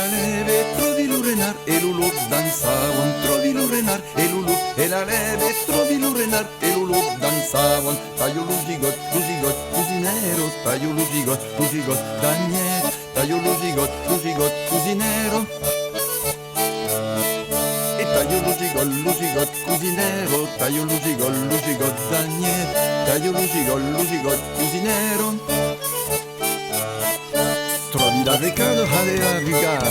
la leve, trovi l'urenar e l'ulup danzavon, trovi l'urenar e l'ulup e la leve, trovi l'urenar e l'ulup danzavon. Taglio lugigot, cusinero, taglio lugigot, daniel, taglio lugigot, cusinero. E taglio lugigot, cusinero, taglio lugigot, daniel, taglio lugigot, cusinero. Trovi la vecado hadera vigado,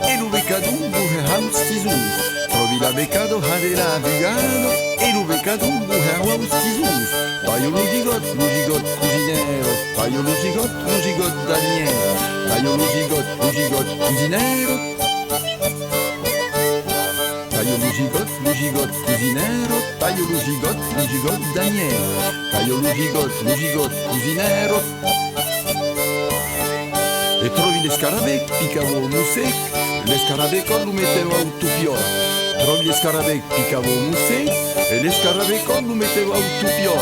e lu vecadungu he haustizus. Trovi la vecado hadera vigado, e lu vecadungu he haustizus. Taglio lugigot, cusinero, taglio lugigot, daniel, taglio lugigot, cusinero. Taglio lugigot, cusinero, taglio lugigot, daniel, taglio lugigot, cusinero. E trovi le scarabè, piccavo musec, le scarabè con lo mettevo a tupiò. Trovi le scarabè, piccavo musec, e le scarabè con lo mettevo a tupiò.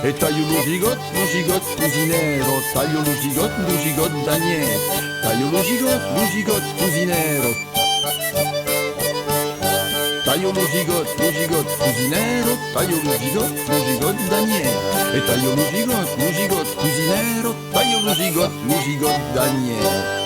E taglio lugigot, cusinero, taglio lugigot, daniel, taglio lugigot, cusinero. Taglio lugigot, cusinero, taglio lugigot, daniel, e taglio lugigot, cusinero, taglio lugigot, daniel.